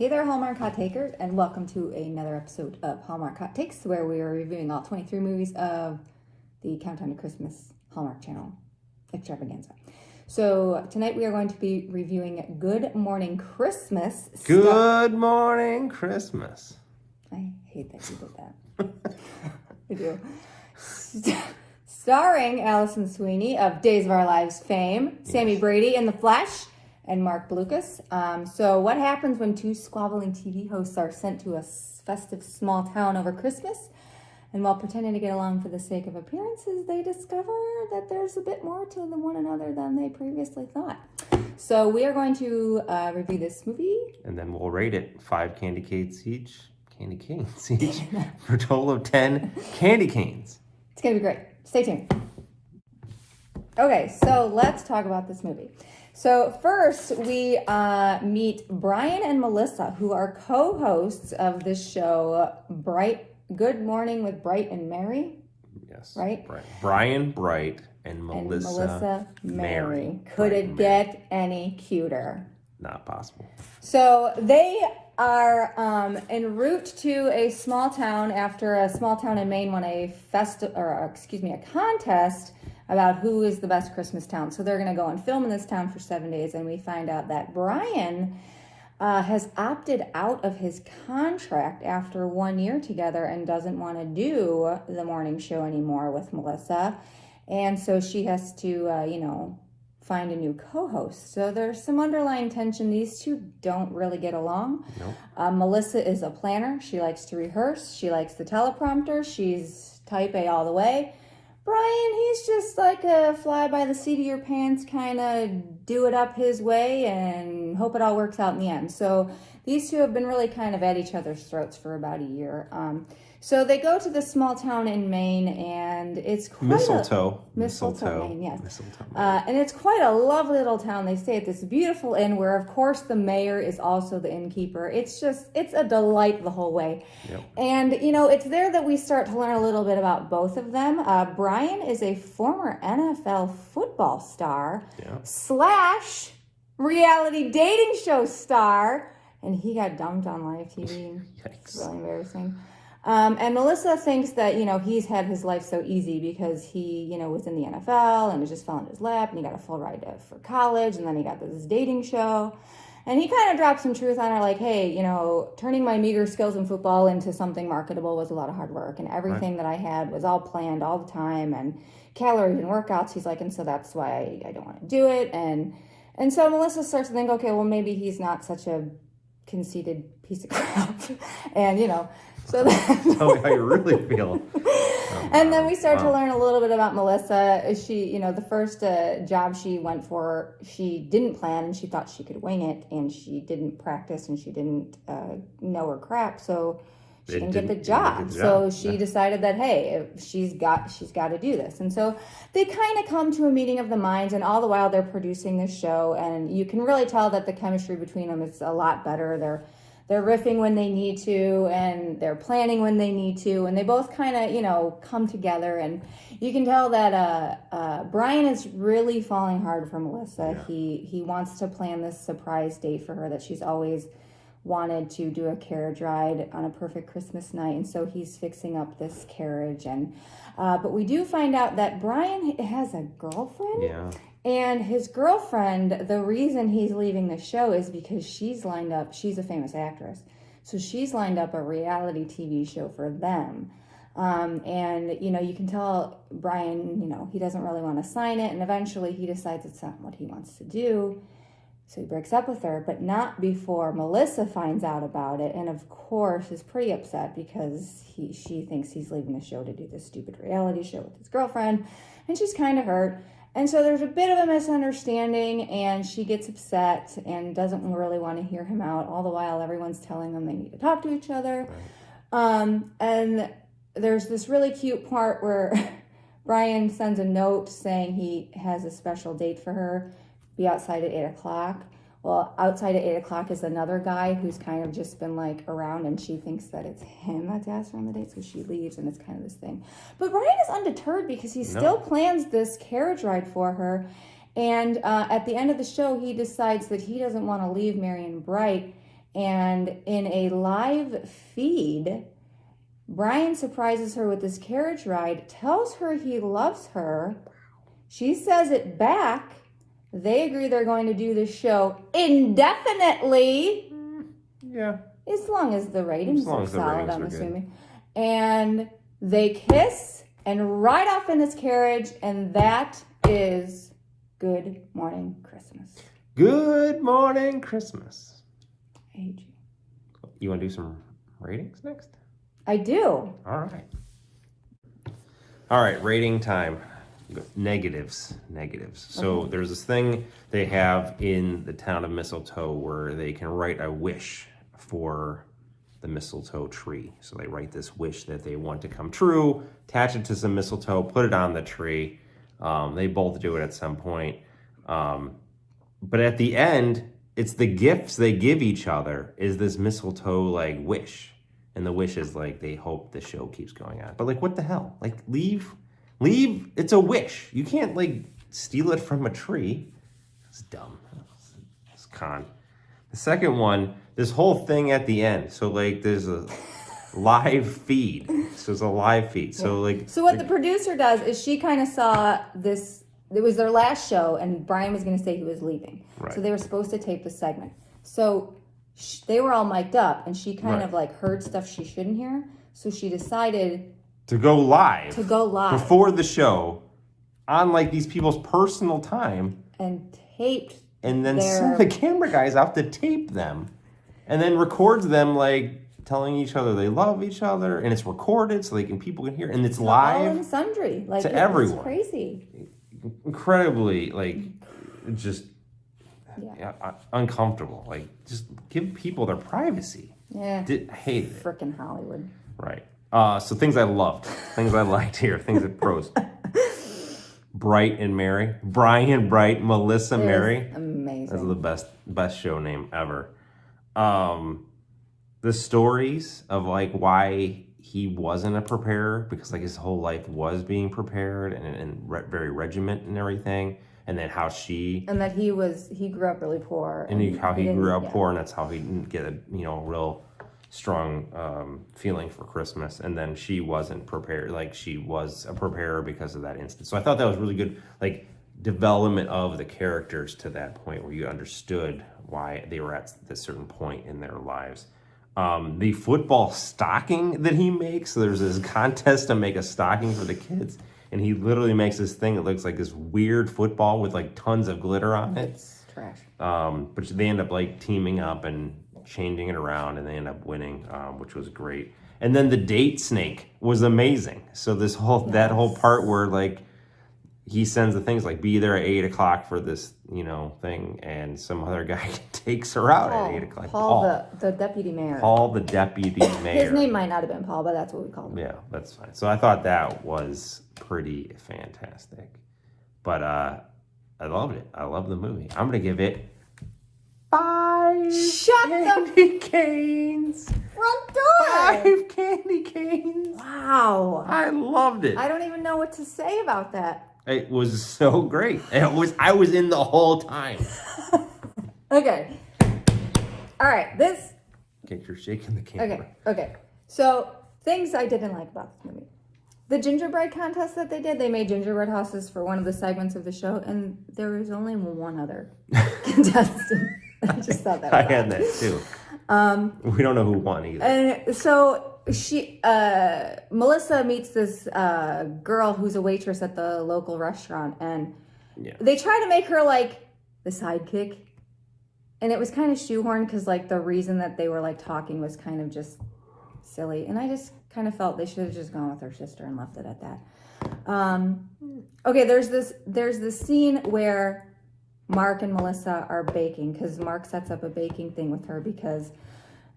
Hey there, Hallmark Hot Takers, and welcome to another episode of Hallmark Hot Takes, where we are reviewing all 23 movies of the Countdown to Christmas Hallmark Channel extravaganza. So tonight we are going to be reviewing Good Morning Christmas. Good Morning Christmas. I hate that you did that. I do. Starring Allison Sweeney of Days of Our Lives fame, yes. Sammy Brady in The Flesh, and marcblucas. So what happens when two squabbling TV hosts are sent to a festive small town over Christmas? And while pretending to get along for the sake of appearances, they discover that there's a bit more to one another than they previously thought. So we are going to review this movie. And then we'll rate it 5 candy canes each. Candy canes each. For a total of 10 candy canes. It's going to be great. Stay tuned. Okay, so let's talk about this movie. So first, we meet Brian and Melissa, who are co-hosts of this show, Good Morning with Bright and Mary. Yes. Right? Brian Bright and Melissa Mary. Could it get any cuter? Not possible. So they are en route to a small town after a small town in Maine won a contest about who is the best Christmas town. So they're going to go and film in this town for 7 days, and we find out that Brian has opted out of his contract after 1 year together and doesn't want to do the morning show anymore with Melissa. And so she has to, find a new co-host. So there's some underlying tension. These two don't really get along. Nope. Melissa is a planner. She likes to rehearse. She likes the teleprompter. She's type A all the way. Brian, he's just like a fly by the seat of your pants, kind of do it up his way and hope it all works out in the end. So these two have been really kind of at each other's throats for about a year. So they go to this small town in Maine, and it's quite Mistletoe, Maine, yes. Mistletoe, Maine. And it's quite a lovely little town. They stay at this beautiful inn where, of course, the mayor is also the innkeeper. It's a delight the whole way. Yep. And, it's there that we start to learn a little bit about both of them. Brian is a former NFL football star / reality dating show star, and he got dumped on live TV. Yikes. It's really embarrassing. And Melissa thinks that, he's had his life so easy because he, was in the NFL and it just fell in his lap and he got a full ride for college and then he got this dating show. And he kind of dropped some truth on her like, hey, turning my meager skills in football into something marketable was a lot of hard work. And everything that I had was all planned all the time and calories and workouts. He's like, and so that's why I don't want to do it. And so Melissa starts to think, okay, well, maybe he's not such a conceited piece of crap. And, so tell me how you really feel. And then we start to learn a little bit about Melissa. She, the first job she went for, she didn't plan and she thought she could wing it, and she didn't practice and she didn't know her crap, so she didn't get the job. So she decided that, hey, she's got to do this. And so they kind of come to a meeting of the minds, and all the while they're producing this show, and you can really tell that the chemistry between them is a lot better. They're riffing when they need to, and they're planning when they need to, and they both kind of, come together. And you can tell that Brian is really falling hard for Melissa. Yeah. He wants to plan this surprise date for her that she's always wanted to do, a carriage ride on a perfect Christmas night, and so he's fixing up this carriage. And but we do find out that Brian has a girlfriend. Yeah. And his girlfriend, the reason he's leaving the show is because she's lined up, she's a famous actress, so she's lined up a reality TV show for them. And, you can tell Brian, he doesn't really want to sign it, and eventually he decides it's not what he wants to do, so he breaks up with her, but not before Melissa finds out about it, and of course is pretty upset because she thinks he's leaving the show to do this stupid reality show with his girlfriend, and she's kind of hurt. And so there's a bit of a misunderstanding, and she gets upset and doesn't really want to hear him out. All the while, everyone's telling them they need to talk to each other. Right. And there's this really cute part where Brian sends a note saying he has a special date for her, be outside at 8 o'clock. Well, outside at 8 o'clock is another guy who's kind of just been around, and she thinks that it's him that's asked her on the date, so she leaves, and it's kind of this thing. But Brian is undeterred because he still plans this carriage ride for her, and at the end of the show, he decides that he doesn't want to leave Marion Bright, And in a live feed, Brian surprises her with this carriage ride, tells her he loves her. She says it back. They agree they're going to do this show indefinitely. Yeah. As long as the ratings are solid, I'm good. assuming. And they kiss and ride off in his carriage, and that is Good Morning Christmas. Good Morning Christmas. I hate you. You want to do some ratings next? I do. All right, rating time. Negatives. So there's this thing they have in the town of Mistletoe where they can write a wish for the mistletoe tree. So they write this wish that they want to come true, attach it to some mistletoe, put it on the tree. They both do it at some point. But at the end, it's the gifts they give each other is this mistletoe like wish. And the wish is like they hope the show keeps going on. But like, what the hell? Like, leave. It's a wish. You can't like steal it from a tree. It's dumb. It's con. The second one, this whole thing at the end. So like, there's a live feed. So it's a live feed. So like. So what the producer does is she kind of saw this. It was their last show, and Brian was going to say he was leaving. Right. So they were supposed to tape the segment. So they were all mic'd up, and she kind of like heard stuff she shouldn't hear. So she decided to go live before the show on like these people's personal time and taped and then sent the camera guys out to tape them and then records them like telling each other they love each other, and it's recorded so people can hear, and it's live all and sundry, like to everyone. It's crazy, incredibly just uncomfortable. Like, just give people their privacy. Yeah, hate it. Frickin' Hollywood. Right. So things I loved, things I liked here, things that pros. Bright and Mary, Brian Bright, Melissa Mary. Amazing. That's the best show name ever. The stories of why he wasn't a preparer, because his whole life was being prepared and very regiment and everything, and then how he grew up really poor, and how he grew up poor, and that's how he didn't get a real strong feeling for Christmas, and then she wasn't prepared. She was a preparer because of that instance. So I thought that was really good, development of the characters to that point where you understood why they were at this certain point in their lives. The football stocking that he makes, so there's this contest to make a stocking for the kids, and he literally makes this thing that looks like this weird football with tons of glitter on it. It's trash. But they end up teaming up and changing it around, and they end up winning, which was great. And then the date snake was amazing. So that whole part where he sends the things be there at 8:00 for this thing, and some other guy takes her out at 8:00. Paul, the deputy mayor. Paul, the deputy mayor. His name might not have been Paul, but that's what we called him. Yeah, that's fine. So I thought that was pretty fantastic. But I loved it. I love the movie. I'm gonna give it 5 candy canes. Front door. 5 candy canes. Wow. I loved it. I don't even know what to say about that. It was so great. I was in the whole time. Okay. All right. Okay, you're shaking the camera. Okay. So, things I didn't like about this movie. The gingerbread contest that they made gingerbread houses for one of the segments of the show, and there was only one other contestant. I just thought that was I had that too. We don't know who won either. And so Melissa meets this girl who's a waitress at the local restaurant, and they try to make her the sidekick, and it was kind of shoehorned because the reason that they were talking was kind of just silly, and I just kind of felt they should have just gone with her sister and left it at that. Okay, there's this scene where Mark and Melissa are baking, because Mark sets up a baking thing with her because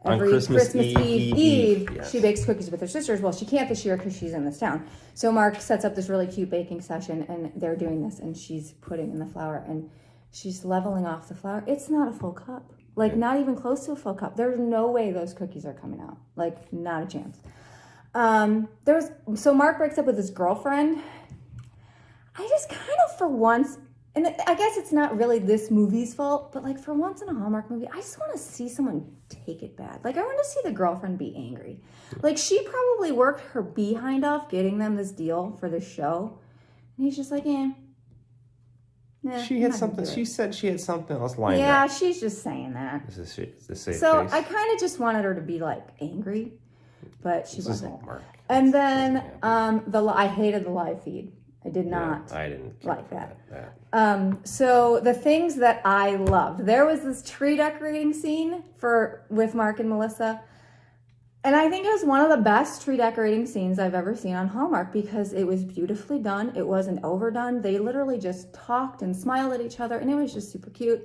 every Christmas Eve yes. She bakes cookies with her sisters. Well, she can't this year because she's in this town. So Mark sets up this really cute baking session, and they're doing this, and she's putting in the flour, and she's leveling off the flour. It's not a full cup. Not even close to a full cup. There's no way those cookies are coming out. Not a chance. So Mark breaks up with his girlfriend. I just kind of, for once, and I guess it's not really this movie's fault, but like for once in a Hallmark movie, I just want to see someone take it bad. Like I want to see the girlfriend be angry. Like she probably worked her behind off getting them this deal for this show. And he's just like, nah, She had something. She said she had something else lined up. Yeah, she's just saying that. This is the safe So face. I kind of just wanted her to be like angry, but she This wasn't. is Hallmark. And then I hated the live feed. I did not. I didn't like that. So the things that I loved, there was this tree decorating scene with Mark and Melissa. And I think it was one of the best tree decorating scenes I've ever seen on Hallmark because it was beautifully done. It wasn't overdone. They literally just talked and smiled at each other and it was just super cute.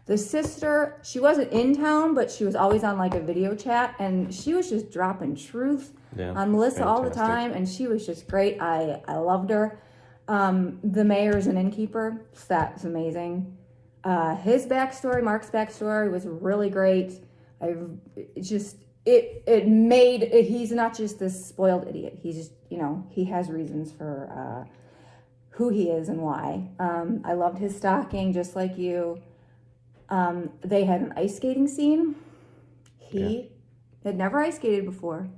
The sister, she wasn't in town, but she was always on like a video chat and she was just dropping truth on Melissa all the time. And she was just great. I loved her. The mayor's an innkeeper. So that's amazing. His backstory, Mark's backstory was really great. He's not just this spoiled idiot. He's just, he has reasons for who he is and why. I loved his stocking, just like you. They had an ice skating scene. He had never ice skated before.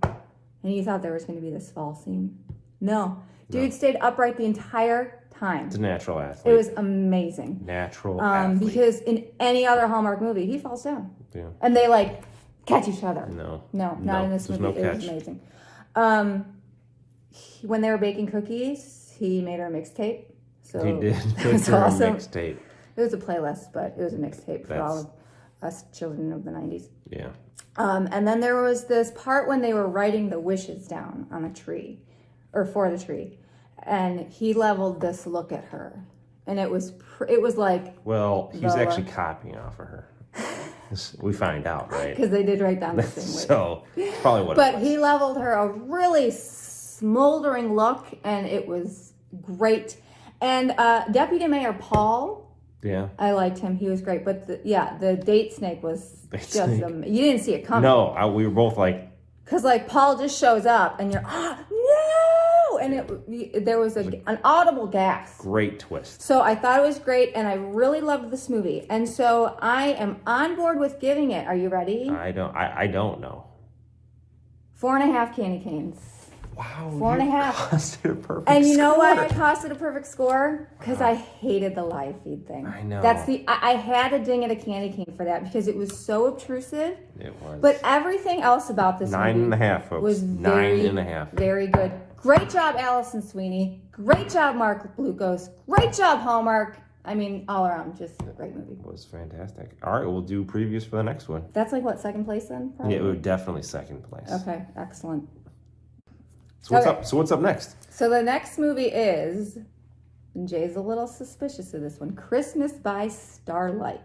And you thought there was going to be this fall scene. No. Dude stayed upright the entire time. It's a natural athlete. It was amazing. Natural athlete. Because in any other Hallmark movie, he falls down. Yeah. And they like catch each other. No, not in this movie. No it was amazing. When they were baking cookies, he made her a mixtape. So he did. It's awesome. Mixtape. It was a playlist, but it was a mixtape for all of us children of the 90s. Yeah. And then there was this part when they were writing the wishes down on a tree, or for the tree, and he leveled this look at her, and it was like. Well, he was actually copying off of her. We find out, right? Because they did write down the same wish. So probably what. But he leveled her a really smoldering look, and it was great. And Deputy Mayor Paul. Yeah. I liked him. He was great. But the date snake was you didn't see it coming. No, we were both like. Because Paul just shows up and you're, no! And there was an audible gasp. Great twist. So I thought it was great and I really loved this movie. And so I am on board with giving it. Are you ready? I don't know. 4.5 candy canes. Wow. 4.5. Cost it a perfect And you know score. why I tossed it a perfect score? Because I hated the live feed thing. I know. I had to ding at a candy cane for that because it was so obtrusive. It was. But everything else about this movie 9.5, folks. was very, 9.5. very good. Great job, Allison Sweeney. Great job, Mark Blucas. Great job, Hallmark. I mean, all around, just a great movie. It was fantastic. All right, we'll do previews for the next one. That's like what, second place then? Probably? Yeah, it was definitely second place. Okay, excellent. So what's up? So what's up next? So the next movie is, and Jay's a little suspicious of this one, Christmas by Starlight.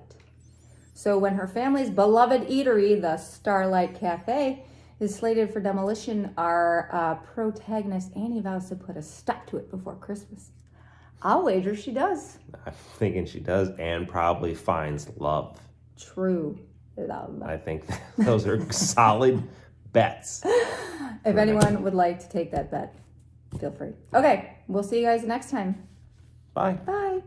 So when her family's beloved eatery, the Starlight Cafe, is slated for demolition, our protagonist Annie vows to put a stop to it before Christmas. I'll wager she does. I'm thinking she does, and probably finds love. True love. I think those are solid bets. If anyone would like to take that bet, feel free. Okay, we'll see you guys next time. Bye. Bye.